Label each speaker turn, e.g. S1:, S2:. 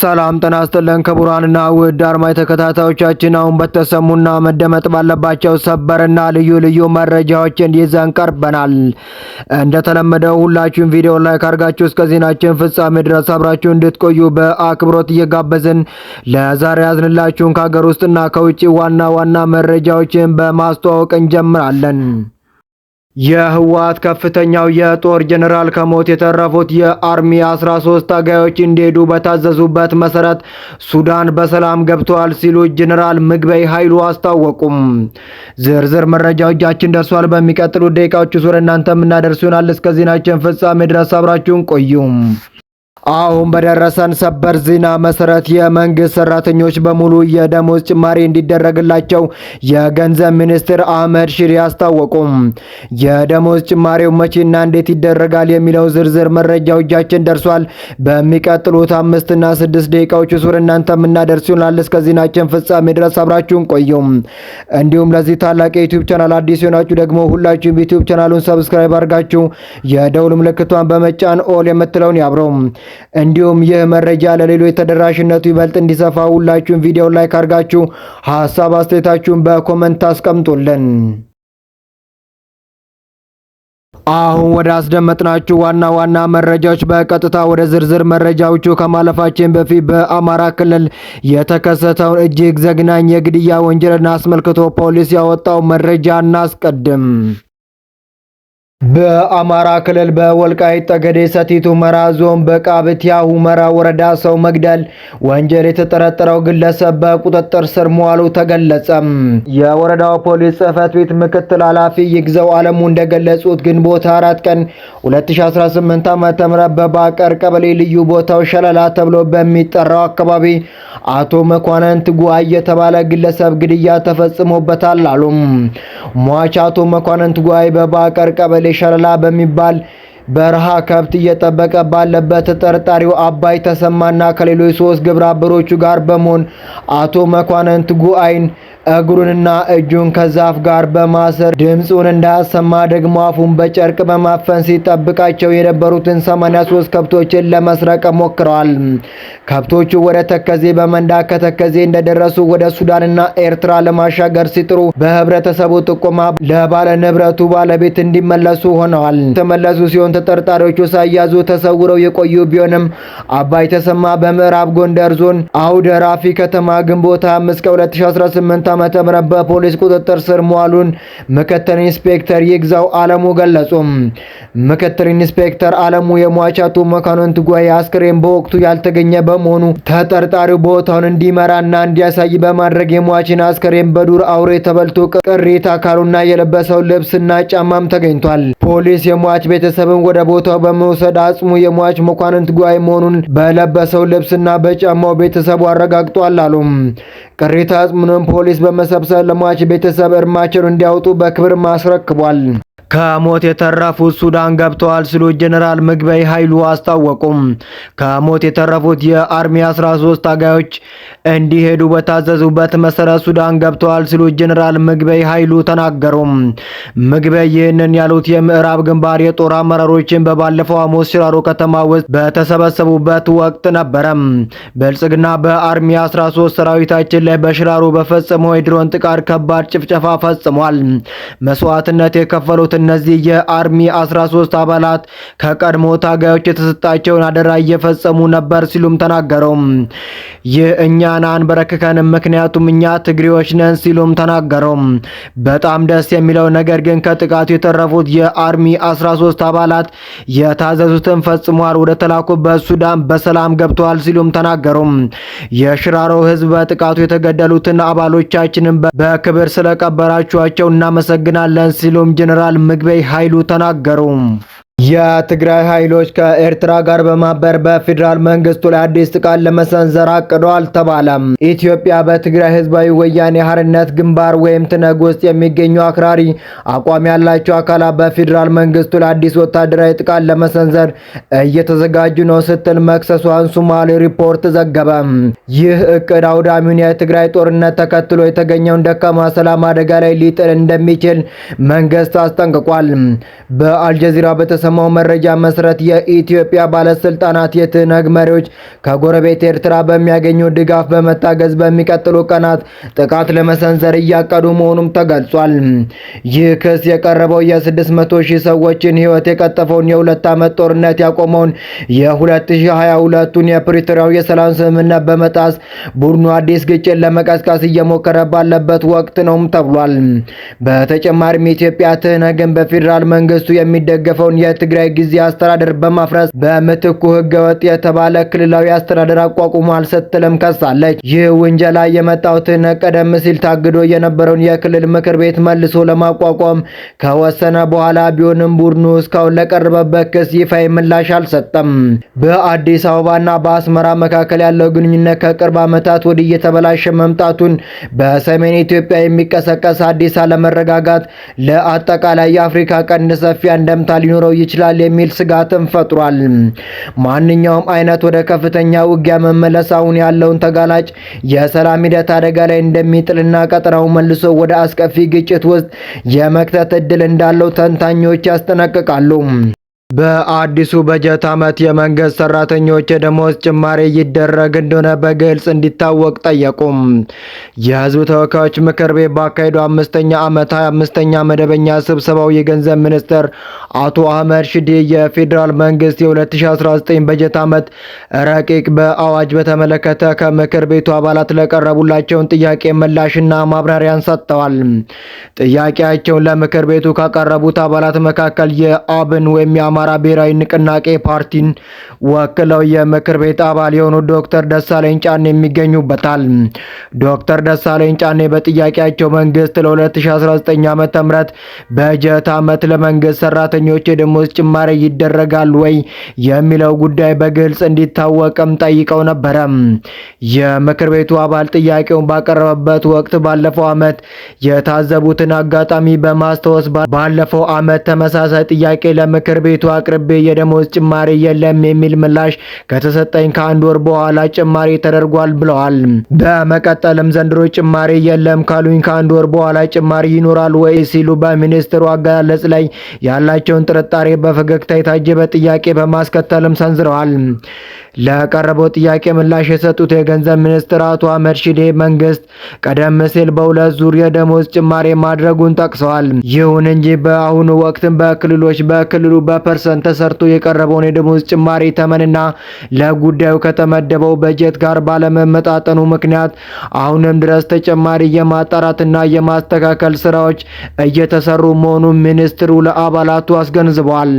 S1: ሰላም ጤና ይስጥልን ክቡራንና ውድ አድማጭ ተከታታዮቻችን፣ አሁን በተሰሙና መደመጥ ባለባቸው ሰበርና ልዩ መረጃዎችን ይዘን ቀርበናል። እንደተለመደው ሁላችሁም ቪዲዮ ላይክ አድርጋችሁ እስከ ዜናችን ፍጻሜ ድረስ አብራችሁ እንድትቆዩ በአክብሮት እየጋበዝን ለዛሬ ያዝንላችሁን ከሀገር ውስጥና ከውጭ ዋና መረጃዎችን በማስተዋወቅ እንጀምራለን። የህወሓት ከፍተኛው የጦር ጀነራል ከሞት የተረፉት የአርሚ 13 ታጋዮች እንዲሄዱ በታዘዙበት መሰረት ሱዳን በሰላም ገብተዋል ሲሉ ጀነራል ምግበይ ኃይሉ አስታወቁም። ዝርዝር መረጃው እጃችን ደርሷል። በሚቀጥሉት ደቂቃዎች ወደ እናንተ የምናደርስ ይሆናል። እስከ ዜናችን ፍጻሜ ድረስ አብራችሁን ቆዩ። አሁን በደረሰን ሰበር ዜና መሰረት የመንግስት ሰራተኞች በሙሉ የደሞዝ ጭማሪ እንዲደረግላቸው የገንዘብ ሚኒስትር አህመድ ሺዴ አስታወቁም። የደሞዝ ጭማሪው መቼና እንዴት ይደረጋል የሚለው ዝርዝር መረጃው እጃችን ደርሷል። በሚቀጥሉት 5 እና 6 ደቂቃዎች ወደ እናንተ የምናደርስ ይሆናል። እስከ ዜናችን ፍጻሜ ድረስ አብራችሁን ቆዩ። እንዲሁም ለዚህ ታላቅ የዩቲዩብ ቻናል አዲስ የሆናችሁ ደግሞ ሁላችሁም ዩቲዩብ ቻናሉን ሰብስክራይብ አድርጋችሁ የደውል ምልክቷን በመጫን ኦል የምትለውን ያብሩ። እንዲሁም ይህ መረጃ ለሌሎች ተደራሽነቱ ይበልጥ እንዲሰፋ ሁላችሁም ቪዲዮ ላይክ አድርጋችሁ ሐሳብ አስተያየታችሁን በኮሜንት አስቀምጡልን። አሁን ወደ አስደመጥናችሁ ዋና መረጃዎች በቀጥታ ወደ ዝርዝር መረጃዎቹ ከማለፋችን በፊት በአማራ ክልል የተከሰተውን እጅግ ዘግናኝ የግድያ ወንጀልን አስመልክቶ ፖሊስ ያወጣው መረጃ እናስቀድም። በአማራ ክልል በወልቃይት ጠገዴ ሰቲት ሁመራ ዞን በቃብቲያ ሁመራ ወረዳ ሰው መግደል ወንጀል የተጠረጠረው ግለሰብ በቁጥጥር ስር መዋሉ ተገለጸ። የወረዳው ፖሊስ ጽሕፈት ቤት ምክትል ኃላፊ ይግዘው አለሙ እንደገለጹት ግንቦት 4 ቀን 2018 ዓ.ም በባቀር ቀበሌ ልዩ ቦታው ሸለላ ተብሎ በሚጠራው አካባቢ አቶ መኳንንት ጉአይ የተባለ ግለሰብ ግድያ ተፈጽሞበታል አሉ። ሟች አቶ መኳንንት ጉአይ በባቀር ቀበሌ ሸለላ በሚባል በረሃ ከብት እየጠበቀ ባለበት ተጠርጣሪው አባይ ተሰማና ከሌሎች 3 ግብረ አበሮቹ ጋር በመሆን አቶ መኳንንት ጉአይን እግሩንና እጁን ከዛፍ ጋር በማሰር ድምፁን እንዳያሰማ ደግሞ አፉን በጨርቅ በማፈን ሲጠብቃቸው የነበሩትን 83 ከብቶችን ለመስረቅ ሞክረዋል። ከብቶቹ ወደ ተከዜ በመንዳት ከተከዜ እንደደረሱ ወደ ሱዳንና ኤርትራ ለማሻገር ሲጥሩ በህብረተሰቡ ጥቆማ ለባለ ንብረቱ ባለቤት እንዲመለሱ ሆነዋል። ተመለሱ ሲሆን ተጠርጣሪዎቹ ሳያዙ ተሰውረው የቆዩ ቢሆንም አባይ ተሰማ በምዕራብ ጎንደር ዞን አውደ ራፊ ከተማ ግንቦት 5 2018 ዓ.ም በፖሊስ ቁጥጥር ስር መዋሉን ምክትል ኢንስፔክተር ይግዛው አለሙ ገለጹ። ምክትል ኢንስፔክተር አለሙ የሟች አቶ መኳንንት ጉአይ አስክሬን በወቅቱ ያልተገኘ በመሆኑ ተጠርጣሪው ቦታውን እንዲመራና እንዲያሳይ በማድረግ የሟችን አስክሬን በዱር አውሬ ተበልቶ ቅሪተ አካሉና የለበሰው ልብስና ጫማም ተገኝቷል። ፖሊስ የሟች ቤተሰብን ወደ ቦታው በመውሰድ አጽሙ የሟች መኳንንት ጉአይ መሆኑን በለበሰው ልብስና በጫማው ቤተሰቡ አረጋግጧል አሉ። ቅሪተ አጽሙንም ፖሊስ በመሰብሰብ ለሟች ቤተሰብ እርማቸውን እንዲያወጡ በክብር ማስረክቧል። ከሞት የተረፉት ሱዳን ገብተዋል ሲሉ ጀነራል ምግበይ ኃይሉ አስታወቁም። ከሞት የተረፉት የአርሚ 13 ታጋዮች እንዲሄዱ በታዘዙበት መሰረት ሱዳን ገብተዋል ሲሉ ጀነራል ምግበይ ኃይሉ ተናገሩ። ምግበይ ይህንን ያሉት የምዕራብ ግንባር የጦር አመራሮችን በባለፈው ሐሙስ ሽራሮ ከተማ ውስጥ በተሰበሰቡበት ወቅት ነበረ። ብልጽግና በአርሚ 13 ሰራዊታችን ላይ በሽራሮ በፈጸመው የድሮን ጥቃት ከባድ ጭፍጨፋ ፈጽሟል። መስዋዕትነት የከፈሉት እነዚህ የአርሚ 13 አባላት ከቀድሞ ታጋዮች የተሰጣቸውን አደራ እየፈጸሙ ነበር ሲሉም ተናገሩ። ይህ እኛን አንበረክከንም፣ ምክንያቱም እኛ ትግሬዎች ነን ሲሉም ተናገሩ። በጣም ደስ የሚለው ነገር ግን ከጥቃቱ የተረፉት የአርሚ 13 አባላት የታዘዙትን ፈጽሟል፣ ወደ ተላኩበት ሱዳን በሰላም ገብተዋል ሲሉም ተናገሩ። የሽራሮ ህዝብ በጥቃቱ የተገደሉትን አባሎቻችንን በክብር ስለቀበራችኋቸው እናመሰግናለን ሲሉም ጀነራል ምግበይ ኃይሉ ተናገሩ። የትግራይ ኃይሎች ከኤርትራ ጋር በማበር በፌዴራል መንግስቱ ላይ አዲስ ጥቃት ለመሰንዘር አቅደዋል ተባለ። ኢትዮጵያ በትግራይ ህዝባዊ ወያኔ ሓርነት ግንባር ወይም ትነግ ውስጥ የሚገኙ አክራሪ አቋም ያላቸው አካላት በፌዴራል መንግስቱ ላይ አዲስ ወታደራዊ ጥቃት ለመሰንዘር እየተዘጋጁ ነው ስትል መክሰሷን ሶማሌ ሪፖርት ዘገበ። ይህ እቅድ አውዳሚውን የትግራይ ጦርነት ተከትሎ የተገኘውን ደካማ ሰላም አደጋ ላይ ሊጥል እንደሚችል መንግስት አስጠንቅቋል። በአልጀዚራ በተሰ በተሰማው መረጃ መሰረት የኢትዮጵያ ባለስልጣናት የትህነግ መሪዎች ከጎረቤት ኤርትራ በሚያገኙ ድጋፍ በመታገዝ በሚቀጥሉ ቀናት ጥቃት ለመሰንዘር እያቀዱ መሆኑም ተገልጿል። ይህ ክስ የቀረበው የ600 ሺህ ሰዎችን ሕይወት የቀጠፈውን የ2 ዓመት ጦርነት ያቆመውን የ2022ቱን የፕሪቶሪያው የሰላም ስምምነት በመጣስ ቡድኑ አዲስ ግጭት ለመቀስቀስ እየሞከረ ባለበት ወቅት ነውም ተብሏል። በተጨማሪም ኢትዮጵያ ትህነግን በፌዴራል መንግስቱ የሚደገፈውን የትግራይ ጊዜያዊ አስተዳደር በማፍረስ በምትኩ ህገወጥ የተባለ ክልላዊ አስተዳደር አቋቁሟል ስትልም ከሳለች። ይህ ውንጀላ የመጣው ትህነግ ቀደም ሲል ታግዶ የነበረውን የክልል ምክር ቤት መልሶ ለማቋቋም ከወሰነ በኋላ ቢሆንም ቡድኑ እስካሁን ለቀረበበት ክስ ይፋዊ ምላሽ አልሰጠም። በአዲስ አበባና በአስመራ መካከል ያለው ግንኙነት ከቅርብ ዓመታት ወዲህ እየተበላሸ መምጣቱን፣ በሰሜን ኢትዮጵያ የሚቀሰቀስ አዲስ አለመረጋጋት ለአጠቃላይ የአፍሪካ ቀንድ ሰፊ አንደምታ ሊኖረው ይችላል የሚል ስጋትን ፈጥሯል። ማንኛውም አይነት ወደ ከፍተኛ ውጊያ መመለስ አሁን ያለውን ተጋላጭ የሰላም ሂደት አደጋ ላይ እንደሚጥልና ቀጠናው መልሶ ወደ አስከፊ ግጭት ውስጥ የመክተት እድል እንዳለው ተንታኞች ያስጠነቅቃሉ። በአዲሱ በጀት ዓመት የመንግስት ሰራተኞች የደሞዝ ጭማሪ ይደረግ እንደሆነ በግልጽ እንዲታወቅ ጠየቁም። የህዝብ ተወካዮች ምክር ቤት ባካሄደው 5ኛ ዓመት 25ኛ መደበኛ ስብሰባው የገንዘብ ሚኒስትር አቶ አህመድ ሺዴ የፌዴራል መንግስት የ2019 በጀት ዓመት ረቂቅ በአዋጅ በተመለከተ ከምክር ቤቱ አባላት ለቀረቡላቸውን ጥያቄ ምላሽና ማብራሪያን ሰጥተዋል። ጥያቄያቸውን ለምክር ቤቱ ካቀረቡት አባላት መካከል የአብን ወይም የአማራ ብሔራዊ ንቅናቄ ፓርቲን ወክለው የምክር ቤት አባል የሆኑ ዶክተር ደሳለኝ ጫኔ የሚገኙበታል። ዶክተር ደሳለኝ ጫኔ በጥያቄያቸው መንግስት ለ2019 ዓ.ም በጀት ዓመት ለመንግስት ሰራተኞች የደሞዝ ጭማሪ ይደረጋል ወይ የሚለው ጉዳይ በግልጽ እንዲታወቅም ጠይቀው ነበረ። የምክር ቤቱ አባል ጥያቄውን ባቀረበበት ወቅት ባለፈው ዓመት የታዘቡትን አጋጣሚ በማስታወስ ባለፈው ዓመት ተመሳሳይ ጥያቄ ለምክር ቤቱ አቅርቤ የደሞዝ ጭማሪ የለም የሚል ምላሽ ከተሰጠኝ ከአንድ ወር በኋላ ጭማሪ ተደርጓል ብለዋል። በመቀጠልም ዘንድሮ ጭማሪ የለም ካሉኝ ከአንድ ወር በኋላ ጭማሪ ይኖራል ወይ ሲሉ በሚኒስትሩ አገላለጽ ላይ ያላቸውን ጥርጣሬ በፈገግታ የታጀበ ጥያቄ በማስከተልም ሰንዝረዋል። ለቀረበው ጥያቄ ምላሽ የሰጡት የገንዘብ ሚኒስትር አቶ አህመድ ሺዴ መንግስት ቀደም ሲል በሁለት ዙር የደሞዝ ጭማሪ ማድረጉን ጠቅሰዋል። ይሁን እንጂ በአሁኑ ወቅትም በክልሉ በፐርሰንት ተሰርቶ የቀረበውን የደሞዝ ጭማሪ ተመንና ለጉዳዩ ከተመደበው በጀት ጋር ባለመመጣጠኑ ምክንያት አሁንም ድረስ ተጨማሪ የማጣራትና የማስተካከል ስራዎች እየተሰሩ መሆኑን ሚኒስትሩ ለአባላቱ አስገንዝበዋል።